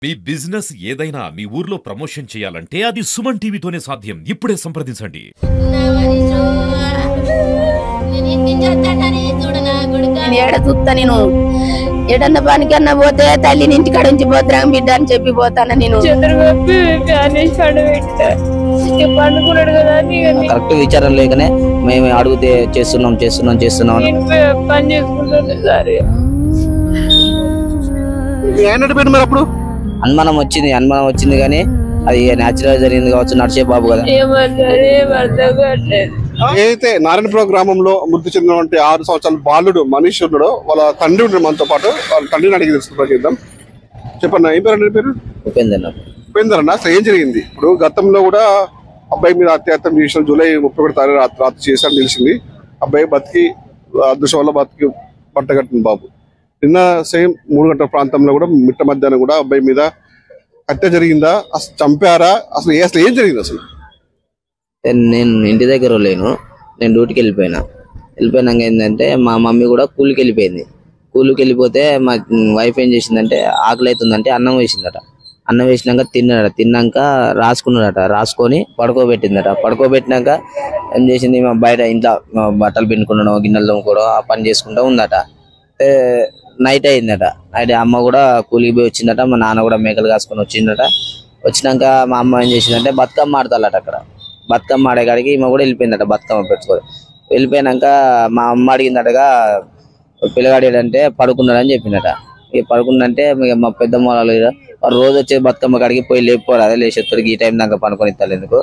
మీ business ఏదైనా మీ ఊర్లో promotion చేయాలంటే అది సుమన్ టీవీతోనే సాధ్యం. ఇప్పుడే సంప్రదించండి. ఏడ చూస్తా నేను ఎడన్న పనికన్నా పోతే తల్లిని ఇంటికాడ నుంచి పోతా బిడ్డ అని చెప్పి పోతాను నేను. కరెక్ట్ విచారం లేకనే మేము అడిగితే చేస్తున్నాం చేస్తున్నాం చేస్తున్నాం పని చేసుకుంటాను. అప్పుడు అనుమానం వచ్చింది కానీ అది న్యాచురల్ జరిగింది కావచ్చు. నడిచే బాబు కదా. ఏదైతే నారాయణపురం గ్రామంలో మృతి చెందినటువంటి 6 సంవత్సరాల బాలుడు మనీష్ ఉన్నాడో వాళ్ళ తండ్రి ఉన్నాడు మనతో పాటు. వాళ్ళ తండ్రిని అడిగి తెలుసుకుంటా చేద్దాం. చెప్పండి, ఏం పేరు? పేరు ఉపేందర్ అన్న. అసలు ఏం జరిగింది? ఇప్పుడు గతంలో కూడా అబ్బాయి మీద అత్యాచారం చేసిన జూలై 31 తారీఖు రాత్రి చేశారని తెలిసింది. అబ్బాయి బతికి అదృష్టం వల్ల బతికి పట్టగట్టిన బాబు. నిన్న సేమ్ 3 గంటల ప్రాంతంలో కూడా మిట్ట మధ్యాహ్నం కూడా అబ్బాయి మీద హత్య జరిగిందా? అసలు చంపారా? అసలు ఏం జరిగింది? అసలు నేను ఇంటి దగ్గర లేను, నేను డ్యూటీకి వెళ్ళిపోయినాక ఏంటంటే మా మమ్మీ కూడా కూలికి వెళ్ళిపోతే మా వైఫ్ ఏం చేసిందంటే ఆకలి అవుతుందంటే అన్నం వేసిందట. అన్నం వేసినాక తిన్నాక రాసుకొని పడుకోబెట్టినాక ఏం చేసింది, మా బయట ఇంట్లో బట్టలు పిండుకున్నాడు, గిన్నెలు తోముకోవడం ఆ పని చేసుకుంటూ ఉందట. నైట్ అయిందట. నైట్ అమ్మ కూడా కూలికి పోయి వచ్చిందట. మా నాన్న కూడా మేకలు కాసుకొని వచ్చిందట. వచ్చినాక మా అమ్మ ఏం చేసిందంటే బతుకమ్మ ఆడతాలట. అక్కడ బతుకమ్మ ఆడేకాడికి ఈమె కూడా వెళ్ళిపోయిందట బతుకమ్మ పెట్టుకొని. వెళ్ళిపోయినాక మా అమ్మ అడిగిందటగా పిల్లగాడు ఏంటంటే పడుకున్నాడని చెప్పిందట. ఇక పడుకుందంటే మా పెద్ద మొదలు రోజు వచ్చే బతుకమ్మ కాడికి పోయి లేపుకోరు, అదే లేచేత్తడికి ఈ టైం దాకా పనుకొని ఇస్తాను ఎందుకు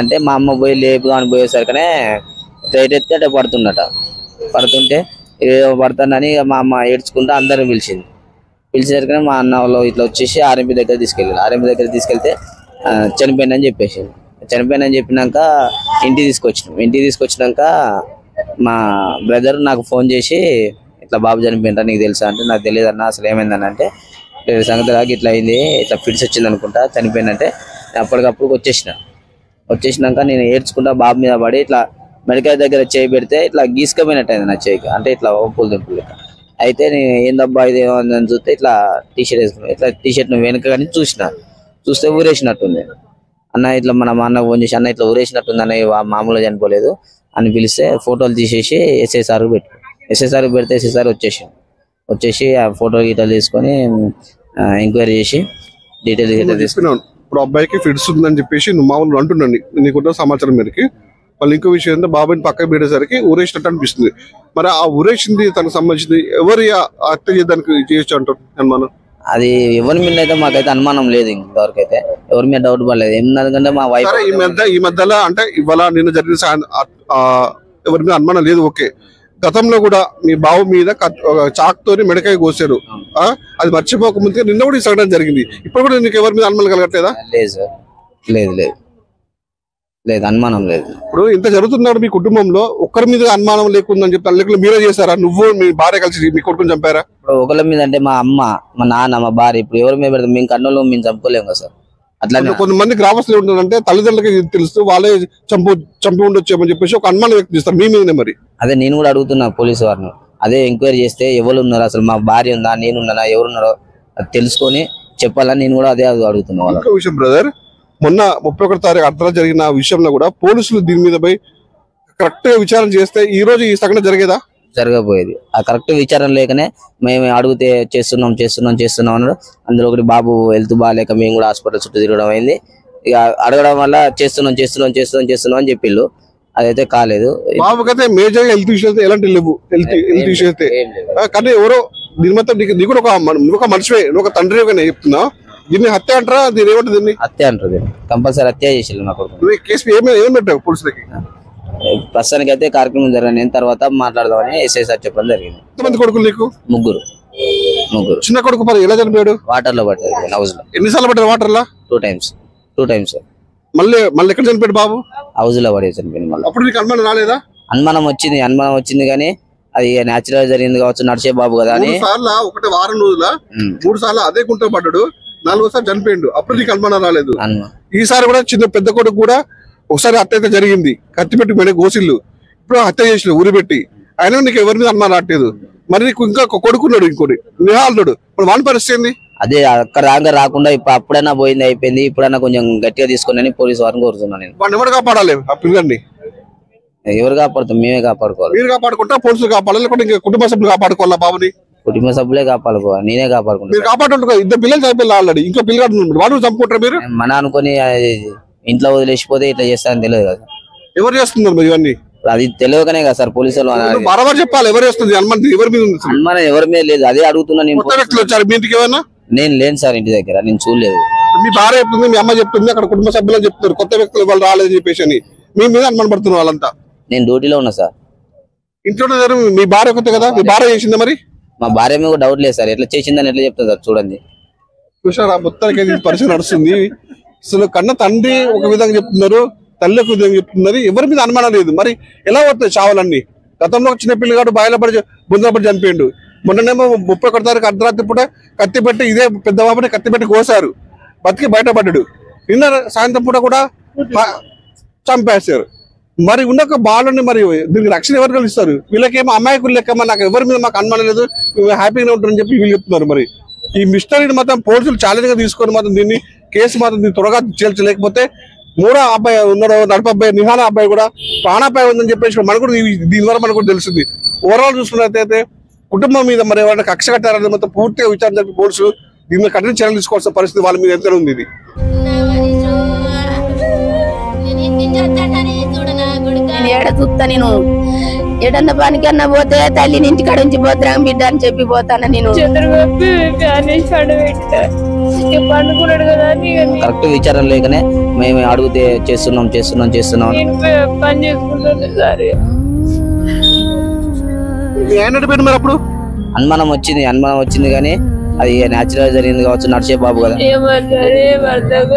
అంటే మా అమ్మ పోయి లేపుదామని పోయేసరికనే రైట్ ఎత్తే అట్లా పడుతుంటే పడతానని మా అమ్మ ఏడ్చుకుంటూ అందరిని పిలిచేసరికి మా అన్న వాళ్ళు ఇట్లా వచ్చేసి ఆర్ఎంపీ దగ్గర తీసుకెళ్తే చనిపోయిందని చెప్పినాక ఇంటికి తీసుకొచ్చినాక మా బ్రదర్ నాకు ఫోన్ చేసి ఇట్లా బాబు చనిపోయింటా నీకు తెలుసా అంటే నాకు తెలియదు అన్న అసలు ఏమైందని అంటే సంగతి రాకి ఇట్లా అయింది, ఇట్లా ఫిట్స్ వచ్చింది అనుకుంటా చనిపోయిందంటే అప్పటికప్పుడు వచ్చేసినాక నేను ఏడ్చుకుంటా బాబు మీద పడి ఇట్లా మెడికల్ దగ్గర చేయి పెడితే ఇట్లా గీసుకపోయినట్టు అయింది నా చేయికి. అంటే ఇట్లా ఒప్పులు దింపులు అయితే నేను ఏందబ్బా ఇది అని చూస్తే ఇట్లా టీషర్ట్ వేసుకున్నాను. ఇట్లా టీషర్ట్ వెనక కానీ చూస్తే ఊరేసినట్టుంది. అన్న ఇట్లా మన మా అన్న ఫోన్ చేసి అన్న ఇట్లా ఊరేసినట్టుంది అన్న మామూలుగా చనిపోలేదు అని పిలిస్తే ఫోటోలు తీసేసి ఎస్ఐసార్కి పెడితే ఎస్ఐసార్ వచ్చేసి ఆ ఫోటో గీటలు తీసుకొని ఎంక్వైరీ చేసి డీటెయిల్ తీసుకున్నాను. ఇప్పుడు అబ్బాయికి ఫిట్స్ ఉందని చెప్పేసి నువ్వు మామూలు అంటున్నాను నీకున్న సమాచారం మేరకి. వాళ్ళు ఇంకో విషయం ఏంటంటే బాబాయిని పక్కకు పెట్టేసరికి ఊరేసినట్టు అనిపిస్తుంది. మరి ఆ ఊరేసింది తనకు సంబంధించింది ఎవరి హత్య చేయడానికి చేయొచ్చు అంటారు అనుమానం? అది ఎవరి మీద అయితే మాకైతే అనుమానం లేదు, ఇంతవరకు అయితే ఎవరి మీద డౌట్ పడలేదు. ఎందుకంటే మా వైఫ్ ఈ మధ్యలో అంటే ఇవాళ నిన్న జరిగిన ఎవరి మీద అనుమానం లేదు. ఓకే, గతంలో కూడా మీ బావు మీద చాక్ తోని మెడకాయ కోసారు, అది మర్చిపోకముందుగా నిన్న కూడా ఈ సంఘటన జరిగింది. ఇప్పుడు కూడా నీకు ఎవరి మీద అనుమానం కలగట్లేదా? లేదు సార్, లేదు అనుమానం లేదు. ఇప్పుడు ఇంత జరుగుతున్నాడు మీ కుటుంబంలో, ఒక్కరి మీద అనుమానం లేకుందని చెప్పి అల్లెక్కలు మీరే చేశారా? నువ్వు మీ భార్య కలిసి మీ కొడుకుని చంపారా? ఇప్పుడు ఒకళ్ళ మీద అంటే మా అమ్మ, మా నాన్న, మా భార్య, ఇప్పుడు ఎవరి మీద పెడతాం? మేము కన్నులో మేము చంపుకోలేము కదా సార్. అట్లా కొంతమంది గ్రామస్తులు ఉంటుందంటే తల్లిదండ్రులకి తెలుస్తూ వాళ్ళే చంపి ఉండొచ్చేమని చెప్పేసి ఒక అనుమానం వ్యక్తం చేస్తారు మీ మీదనే. మరి అదే నేను కూడా అడుగుతున్నా పోలీసు వారిని, అదే ఎంక్వైరీ చేస్తే ఎవరు ఉన్నారు అసలు, మా భార్య ఉందా, నేనున్నానా, ఎవరున్నారో అది తెలుసుకొని చెప్పాలని నేను కూడా అదే అడుగుతున్నా. ఇంకో విషయం బ్రదర్, మొన్న 31 తారీఖు అర్ధరాత్రి జరిగిన విషయంలో కూడా పోలీసులు దీని మీద పోయి కరెక్ట్ గా విచారణ చేస్తే ఈ రోజు ఈ సంఘటన జరగబోయేది. ఆ కరెక్ట్ విచారణ లేకనే మేము అడిగితే చేస్తున్నాం అన్నాడు. అందులో ఒకటి బాబు హెల్త్ బాగాలేక మేము కూడా హాస్పిటల్ చుట్టూ తిరగడం అయింది. ఇక అడగడం వల్ల చేస్తున్నాం అని చెప్పిళ్ళు, అదైతే కాలేదు. బాబుకైతే మేజర్ హెల్త్ ఇష్యూస్ ఎలాంటి లేవు, హెల్త్ ఇష్యూస్ అయితే. కానీ ఎవరో దీని మొత్తం నీకు కూడా ఒక మనిషివే, నువ్వు ఒక తండ్రి చెప్తున్నా, దీన్ని హత్య అంటారా? దీని ఏమంటారు? దీన్ని హత్య అంటారు, కంపల్సరీ హత్య చేసి నాకు కేసు ఏమేమి పెట్టావు పోలీసులకి? ప్రస్తుతానికి అయితే కార్యక్రమం జరిగిన తర్వాత మాట్లాడదామని ఎస్ఐ సార్ చెప్పడం జరిగింది. ఎంతమంది కొడుకులు నీకు? ముగ్గురు. చిన్న కొడుకు ఎలా చనిపోయాడు? వాటర్ లో పడ్డాడు, హౌస్ లో. ఎన్నిసార్లు పడ్డాడు వాటర్ లో? 2 times. మళ్ళీ ఎక్కడ చనిపోయాడు బాబు? హౌస్ లో పడే చనిపోయింది. మళ్ళీ అప్పుడు నీకు అనుమానం రాలేదా? అనుమానం వచ్చింది కానీ అది న్యాచురల్ జరిగింది కావచ్చు, నడిచే బాబు కదా అని. 3 సార్లు ఒకటి వారం రోజుల 3 సార్లు అదే గుంట పడ్డాడు, 4వ సారి చనిపోయిండు. అప్పుడు నీకు అనుమానం రాలేదు? ఈసారి కూడా చిన్న పెద్ద కొడుకు కూడా ఒకసారి హత్య అయితే జరిగింది, కత్తి పెట్టి మెడ గోసిళ్ళు, ఇప్పుడు హత్య చేసిన ఊరి పెట్టి. అయినా నీకు ఎవరి మీద అనుమానం రావట్లేదు. మరి నీకు ఇంకా కొడుకున్నాడు, ఇంకోటి నిహాలుడు, ఇప్పుడు వాని పరిస్థితి ఏంది? అదే అక్కడ రాగా రాకుండా ఇప్పుడు అప్పుడైనా పోయింది అయిపోయింది, ఇప్పుడైనా కొంచెం గట్టిగా తీసుకుని పోలీసు వారిని కోరుతున్నాను నేను. వాళ్ళు ఎవరు కాపాడాలి ఆ పిల్లగాన్ని? ఎవరు కాపాడుతాం? మేమే కాపాడుకోవాలి. మీరు కాపాడుకుంటా పోలీసులు కాపాడాలి, లేకపోతే ఇంకా కుటుంబ సభ్యులు కాపాడుకోవాలా బాబుని? కుటుంబ సభ్యులే కాపాడుకోవాలి, నేనే కాపాడుకుంటాను. మీరు కాపాడుకుంటారు, ఇద్దరు పిల్లలు చనిపోయి ఆల్రెడీ, ఇంకా పిల్లగాడు ఉన్నాడు, వాడు చంపుకుంటారు మీరు? మన అనుకుని ఇంట్లో వదిలేసిపోతే ఇట్లా చేస్తారని తెలియదు కదా. ఎవరు చేస్తున్నారు మరి ఇవన్నీ? అది తెలియకనే కదా సార్ పోలీసులు బరాబర్ చెప్పాలి. ఎవరు చేస్తుంది అనుమానం ఎవరి మీద ఉంది? అనుమానం ఎవరి మీద లేదు, అదే అడుగుతున్నా నేను. కొత్త వ్యక్తులు వచ్చారు మీ ఇంటికి ఏమన్నా? నేను లేను సార్ ఇంటి దగ్గర, నేను చూడలేదు. మీ భార్య చెప్తుంది, మీ అమ్మ చెప్తుంది, అక్కడ కుటుంబ సభ్యులు చెప్తున్నారు కొత్త వ్యక్తులు వాళ్ళు రాలేదని చెప్పేసి అని. మీ మీద అనుమానం పడుతున్నారు వాళ్ళంతా. నేను డ్యూటీలో ఉన్నా సార్. ఇంట్లో మీ భార్య కొత్త కదా, మీ భార్య చేసిందా మరి? మా భార్య మీద డౌట్ లేదు సార్, ఎట్లా చేసిందని ఎట్లా చెప్తా సార్ చూడండి. చూసారా మొత్తానికి పరిస్థితి నడుస్తుంది. అసలు కన్న తండ్రి ఒక విధంగా చెప్తున్నారు, తల్లి ఒక విధంగా చెప్తున్నారు, ఎవరి మీద అనుమానం లేదు. మరి ఎలా వస్తాయి చావాలన్నీ? గతంలో చిన్న పిల్లగాడు బాయిలో పడి బుందరపడి చనిపోయిండు. మొన్ననేమో 31 తారీఖు అర్ధరాత్రి పూట కత్తి పెట్టి ఇదే పెద్ద బాబుని కత్తి పెట్టి కోసారు, బతికి బయటపడ్డాడు. నిన్న సాయంత్రం పూట కూడా చంపేశారు. మరి ఉన్న ఒక బాలుని మరి దీనికి రక్షణ ఎవరు కలుస్తారు? వీళ్ళకేమో అమాయకులు లెక్కమా, నాకు ఎవరి మీద మాకు అనుమానం లేదు, హ్యాపీగా ఉంటారని చెప్పి వీళ్ళు చెప్తున్నారు. మరి ఈ మిస్టరీని మాత్రం పోలీసులు ఛాలెంజ్ గా తీసుకొని మాత్రం దీన్ని కేసు మాత్రం దీన్ని త్వరగా చేల్చలేకపోతే మూడో అబ్బాయి ఉన్నాడు, నడుపు అబ్బాయి నిహాల అబ్బాయి కూడా ప్రాణాపాయం ఉందని చెప్పేసి మనకు కూడా దీని ద్వారా మనకు కూడా తెలుస్తుంది. ఓవరాల్ చూసుకున్నట్లయితే కుటుంబం మీద మరి ఎవరైనా కక్ష కట్టారని మొత్తం పూర్తిగా విచారణ జరిపి పోలీసులు దీని మీద కఠిన చర్యలు తీసుకోవాల్సిన పరిస్థితి వాళ్ళ మీద ఎంత ఉంది. ఇది నేను ఏడ చూస్తా, నేను ఎడన్న పనికన్నా పోతే తల్లిని ఇంటికాడ నుంచి పోతున్నా బిడ్డ అని చెప్పి పోతాను. నేను పండుకున్నాడు కదా కరెక్ట్ విచారణ లేకనే మేము అడిగితే చేస్తున్నాం పని చేసుకుంటాను సార్. అప్పుడు అనుమానం వచ్చింది కానీ అది న్యాచురల్ జరిగింది కావచ్చు, నడిచే బాబు కదా. ఏమర్థం